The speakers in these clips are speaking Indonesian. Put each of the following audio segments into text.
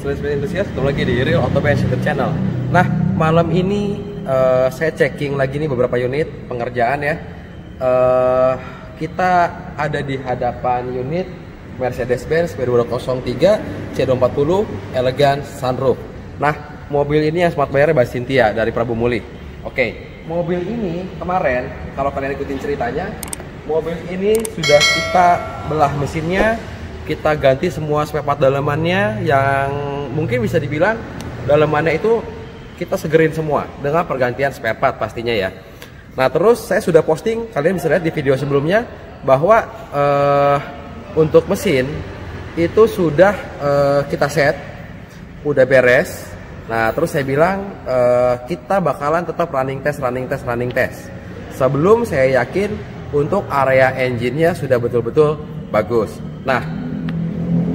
Series enthusiast, ketemu lagi di Real Auto Bench YouTube channel. Nah, malam ini saya checking lagi nih beberapa unit pengerjaan ya. Kita ada di hadapan unit Mercedes-Benz W203 C240 Elegant Sunroof. Nah, mobil ini yang smart bayarnya Mbak Cynthia dari Prabu Muli. Oke, mobil ini kemarin kalau kalian ikutin ceritanya, mobil ini sudah kita belah mesinnya, kita ganti semua spare part dalamannya yang mungkin bisa dibilang dalamannya itu kita segerin semua dengan pergantian spare part pastinya ya. Nah, terus saya sudah posting, kalian bisa lihat di video sebelumnya bahwa untuk mesin itu sudah kita set, udah beres. Nah, terus saya bilang kita bakalan tetap running test sebelum saya yakin untuk area engine-nya sudah betul-betul bagus. Nah,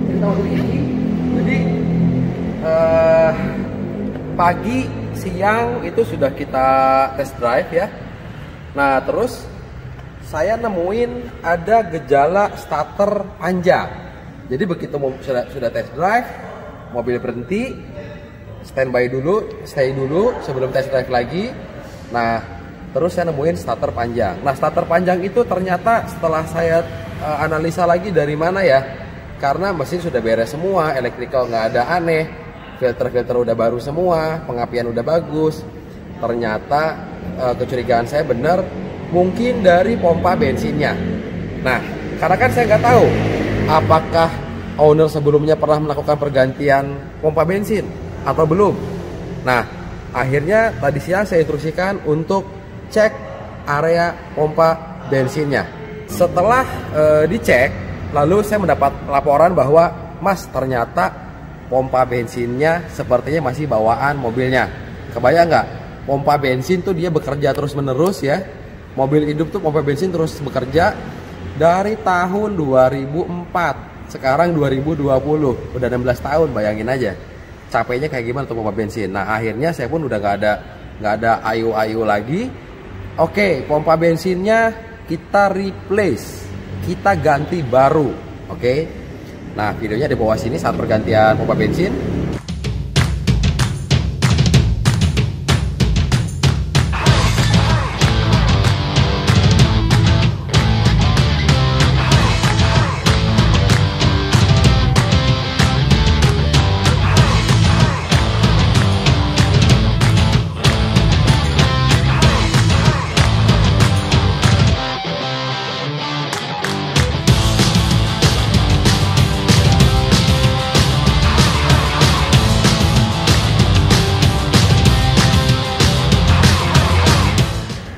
kita mau ini, jadi pagi siang itu sudah kita test drive ya. Nah, terus saya nemuin ada gejala starter panjang. Jadi begitu sudah test drive, mobil berhenti, standby dulu, stay dulu sebelum test drive lagi. Nah, terus saya nemuin starter panjang. Nah, starter panjang itu ternyata setelah saya analisa lagi dari mana ya, karena mesin sudah beres semua, electrical nggak ada aneh, filter udah baru semua, pengapian udah bagus. Ternyata kecurigaan saya benar, mungkin dari pompa bensinnya. Nah, karena kan saya nggak tahu apakah owner sebelumnya pernah melakukan pergantian pompa bensin atau belum. Nah, akhirnya tadi siang saya instruksikan untuk cek area pompa bensinnya. Setelah dicek, lalu saya mendapat laporan bahwa Mas, ternyata pompa bensinnya sepertinya masih bawaan mobilnya. Kebayang nggak? Pompa bensin tuh dia bekerja terus menerus ya. Mobil hidup tuh pompa bensin terus bekerja dari tahun 2004. Sekarang 2020, udah 16 tahun, bayangin aja. Capeknya kayak gimana tuh pompa bensin. Nah, akhirnya saya pun udah nggak ada ayu-ayu lagi. Oke, pompa bensinnya kita replace, kita ganti baru. Oke. Nah, videonya di bawah sini saat pergantian pompa bensin.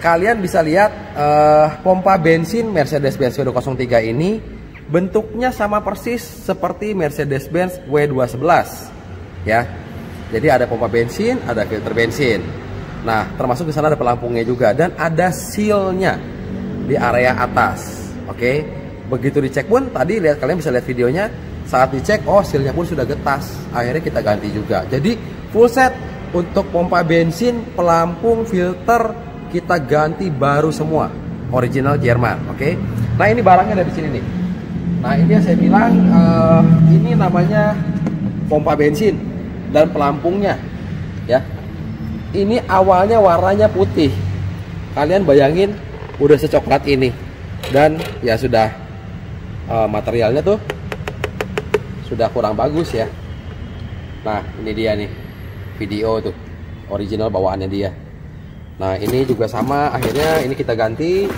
Kalian bisa lihat pompa bensin Mercedes-Benz W203 ini bentuknya sama persis seperti Mercedes-Benz W211 ya. Jadi ada pompa bensin, ada filter bensin. Nah, termasuk di sana ada pelampungnya juga dan ada sealnya di area atas. Oke. Begitu dicek pun tadi lihat, kalian bisa lihat videonya, saat dicek oh sealnya pun sudah getas. Akhirnya kita ganti juga. Jadi full set untuk pompa bensin, pelampung, filter kita ganti baru semua, original Jerman, oke? Nah, ini barangnya dari sini nih. Nah, ini yang saya bilang ini namanya pompa bensin dan pelampungnya, ya. Ini awalnya warnanya putih. Kalian bayangin udah secoklat ini dan ya sudah materialnya tuh sudah kurang bagus ya. Nah, ini dia nih video tuh original bawaannya dia. Nah, ini juga sama, akhirnya ini kita ganti.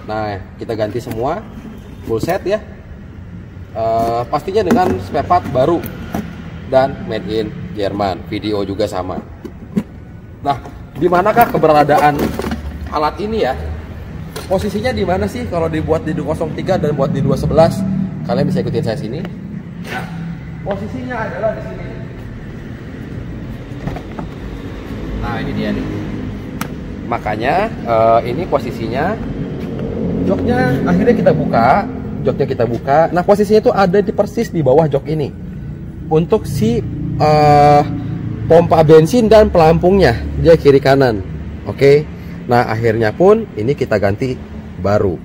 Nah, kita ganti semua full set ya. Pastinya dengan spare part baru dan made in Jerman. Video juga sama. Nah, di manakah keberadaan alat ini ya? Posisinya di mana sih kalau dibuat di 203 dan buat di 211? Kalian bisa ikutin saya sini. Nah, posisinya adalah di sini. Nah, ini dia nih. Makanya ini posisinya, joknya akhirnya kita buka, Nah, posisinya itu ada di persis di bawah jok ini untuk si pompa bensin dan pelampungnya, dia kiri kanan. Oke. Nah, akhirnya pun ini kita ganti baru.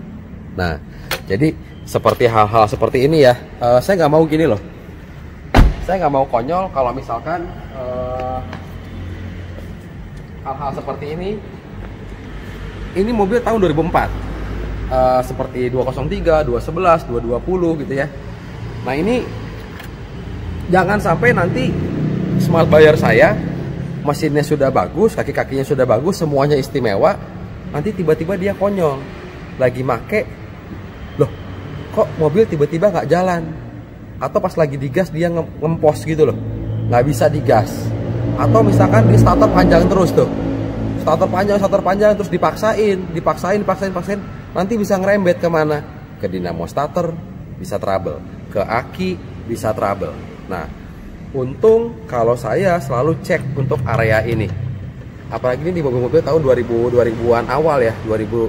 Nah, jadi seperti hal-hal seperti ini ya, saya nggak mau gini loh. saya nggak mau konyol kalau misalkan hal-hal seperti ini. Ini mobil tahun 2004, seperti 203, 211, 220 gitu ya. Nah ini jangan sampai nanti smart buyer saya mesinnya sudah bagus, kaki-kakinya sudah bagus, semuanya istimewa, nanti tiba-tiba dia konyol lagi make, loh kok mobil tiba-tiba nggak jalan, atau pas lagi digas dia ngempos gitu loh, nggak bisa digas, atau misalkan di starter panjang terus tuh, starter panjang terus dipaksain, nanti bisa ngerembet kemana, ke dinamo starter bisa trouble, ke aki bisa trouble. Nah untung kalau saya selalu cek untuk area ini, apalagi ini di mobil-mobil tahun 2000-an awal ya, 2000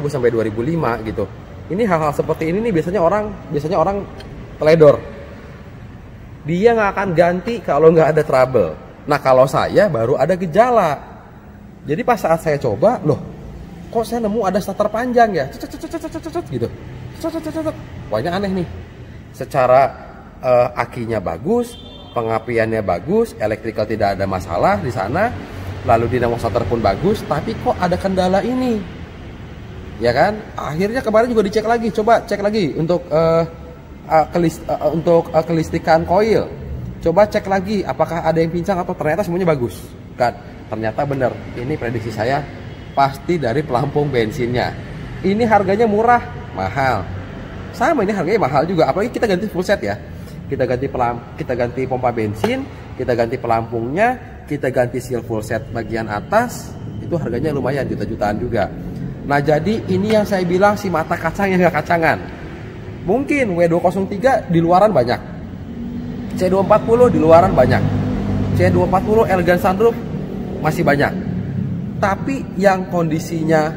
sampai 2005 gitu. Ini hal-hal seperti ini nih biasanya orang teledor. Dia nggak akan ganti kalau nggak ada trouble. Nah kalau saya baru ada gejala. Jadi pas saat saya coba, loh kok saya nemu ada starter panjang ya, gitu. Pokoknya aneh nih. Secara akinya bagus, pengapiannya bagus, elektrikal tidak ada masalah di sana, lalu dinamo starter pun bagus, tapi kok ada kendala ini, ya kan? Akhirnya kemarin juga dicek lagi, coba cek lagi untuk kelistrikan koil, coba cek lagi apakah ada yang pincang atau ternyata semuanya bagus, kan? Ternyata bener, ini prediksi saya pasti dari pelampung bensinnya. Ini harganya murah, mahal. Sama ini harganya mahal juga, apalagi kita ganti full set ya. Kita ganti pompa bensin, kita ganti pelampungnya, kita ganti seal full set bagian atas, itu harganya lumayan juta-jutaan juga. Nah jadi ini yang saya bilang si mata kacang yang nggak kacangan. Mungkin W203 di luaran banyak, C240 di luaran banyak, C240 elegan sunroof masih banyak. Tapi yang kondisinya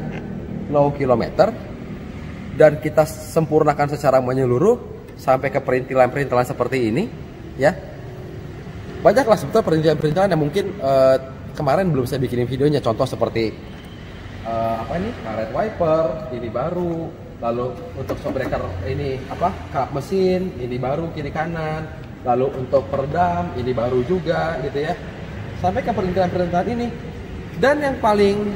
low kilometer dan kita sempurnakan secara menyeluruh sampai ke perintilan-perintilan seperti ini ya, banyaklah sebetulnya perintilan-perintilan yang mungkin kemarin belum saya bikinin videonya. Contoh seperti apa ini, karet wiper ini baru, lalu untuk shock breaker ini apa, kap mesin ini baru kiri kanan, lalu untuk peredam ini baru juga gitu ya, sampai ke perintilan-perintilan ini. Dan yang paling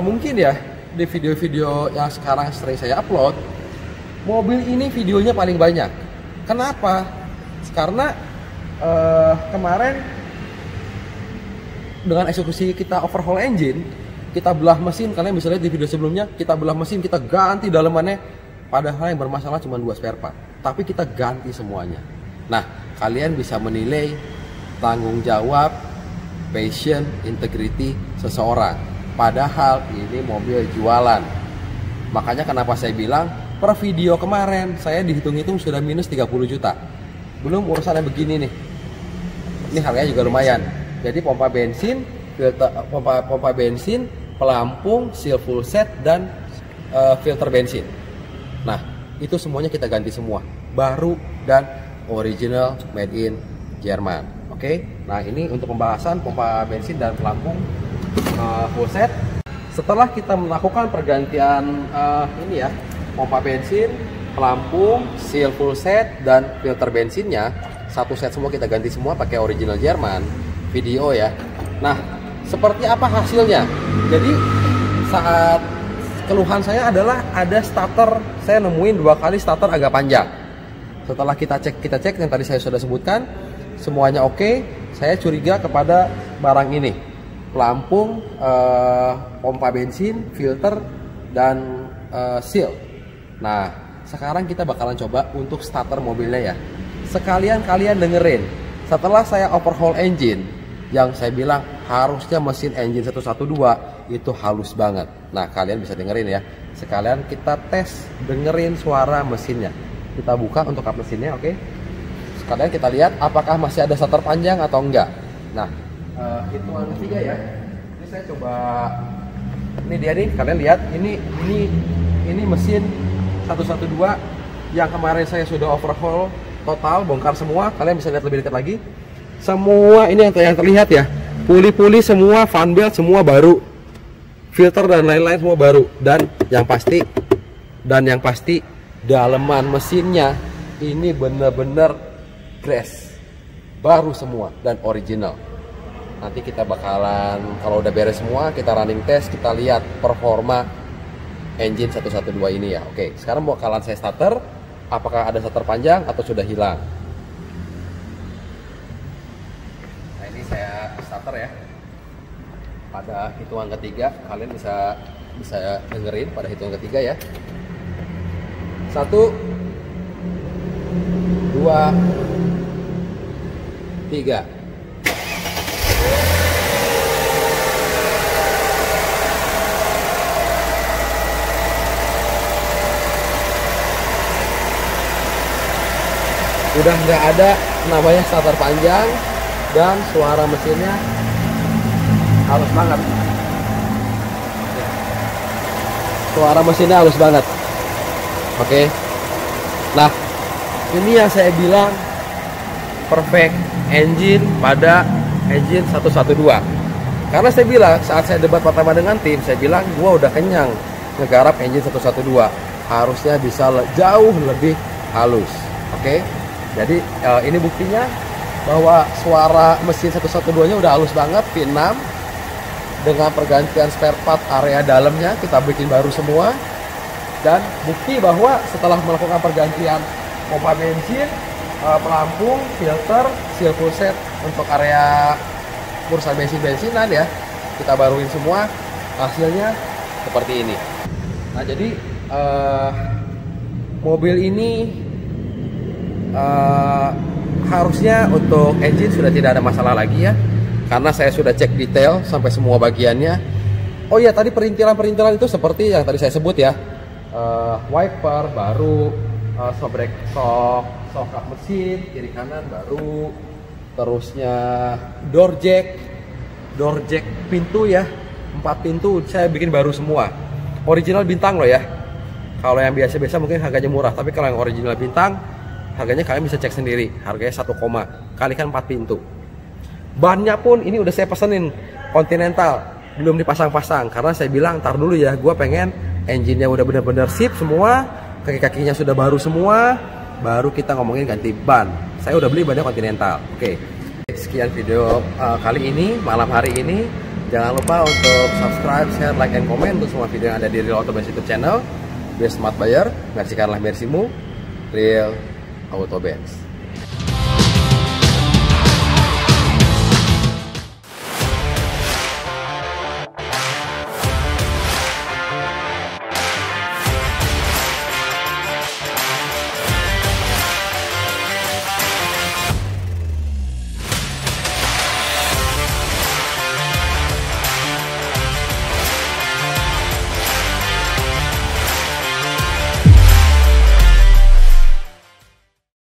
mungkin ya di video-video yang sekarang sering saya upload, mobil ini videonya paling banyak. Kenapa? Karena kemarin dengan eksekusi kita overhaul engine, kita belah mesin, kalian bisa lihat di video sebelumnya, kita belah mesin, kita ganti dalemannya, padahal yang bermasalah cuma 2 spare part, tapi kita ganti semuanya. Nah, kalian bisa menilai tanggung jawab, passion, integrity seseorang. Padahal ini mobil jualan. Makanya kenapa saya bilang per video kemarin saya dihitung-hitung sudah minus 30 juta. Belum urusan yang begini nih. Ini harganya juga lumayan. Jadi pompa bensin, pompa bensin, pelampung, seal full set, dan filter bensin. Nah, itu semuanya kita ganti semua. Baru dan original made in Jerman. Oke. Nah, ini untuk pembahasan pompa bensin dan pelampung full set. Setelah kita melakukan pergantian ini ya, pompa bensin, pelampung, seal full set, dan filter bensinnya, satu set semua kita ganti semua pakai original Jerman. Video ya. Nah, seperti apa hasilnya? Jadi saat keluhan saya adalah ada starter, saya nemuin 2 kali starter agak panjang. Setelah kita cek yang tadi saya sudah sebutkan, semuanya oke. Saya curiga kepada barang ini, pelampung, pompa bensin, filter, dan seal. Nah, sekarang kita bakalan coba untuk starter mobilnya ya. Sekalian kalian dengerin, setelah saya overhaul engine, yang saya bilang harusnya mesin engine 112 itu halus banget. Nah, kalian bisa dengerin ya. Sekalian kita tes dengerin suara mesinnya. Kita buka untuk kap mesinnya, oke? Sekalian kita lihat apakah masih ada starter panjang atau enggak. Nah, hitungan ketiga ya. Ini saya coba, ini dia nih, kalian lihat ini mesin 112 yang kemarin saya sudah overhaul total, bongkar semua. Kalian bisa lihat lebih dekat lagi. Semua ini yang terlihat ya, puli-puli semua, fan belt semua baru, filter dan lain-lain semua baru. Dan yang pasti daleman mesinnya ini bener-bener baru semua dan original. Nanti kita bakalan, kalau udah beres semua, kita running test, kita lihat performa engine 112 ini ya. Oke, sekarang bakalan saya starter. Apakah ada starter panjang atau sudah hilang? Nah, ini saya starter ya. Pada hitungan ketiga, kalian bisa dengerin pada hitungan ketiga ya. 1, 2, 3. Udah nggak ada namanya starter panjang dan suara mesinnya halus banget. Suara mesinnya halus banget. Oke. Nah, ini yang saya bilang perfect engine pada engine 112. Karena saya bilang saat saya debat pertama dengan tim, saya bilang gua udah kenyang ngegarap engine 112. Harusnya bisa jauh lebih halus. Oke. Jadi ini buktinya bahwa suara mesin 112-nya udah halus banget, V6 dengan pergantian spare part area dalamnya kita bikin baru semua. Dan bukti bahwa setelah melakukan pergantian pompa bensin, pelampung, filter, seal full set untuk area kursa bensin-bensinan ya, kita baruin semua, hasilnya seperti ini. Nah, jadi mobil ini harusnya untuk engine sudah tidak ada masalah lagi ya, karena saya sudah cek detail sampai semua bagiannya. Oh iya, tadi perintilan-perintilan itu seperti yang tadi saya sebut ya, wiper baru, shock up mesin kiri kanan baru, terusnya door jack pintu ya, 4 pintu saya bikin baru semua, original bintang loh ya. Kalau yang biasa-biasa mungkin harganya murah, tapi kalau yang original bintang harganya kalian bisa cek sendiri, harganya 1, kalikan 4 pintu. Bannya pun ini udah saya pesenin Continental, belum dipasang-pasang karena saya bilang ntar dulu ya, gue pengen engine-nya udah bener-bener sip semua, kaki-kakinya sudah baru semua, baru kita ngomongin ganti ban. Saya udah beli bannya Continental. Oke, sekian video kali ini, malam hari ini. Jangan lupa untuk subscribe, share, like, and comment untuk semua video yang ada di Real Auto Benz YouTube channel. Biar smart buyer, mercikanlah mercimu, Real Auto Benz.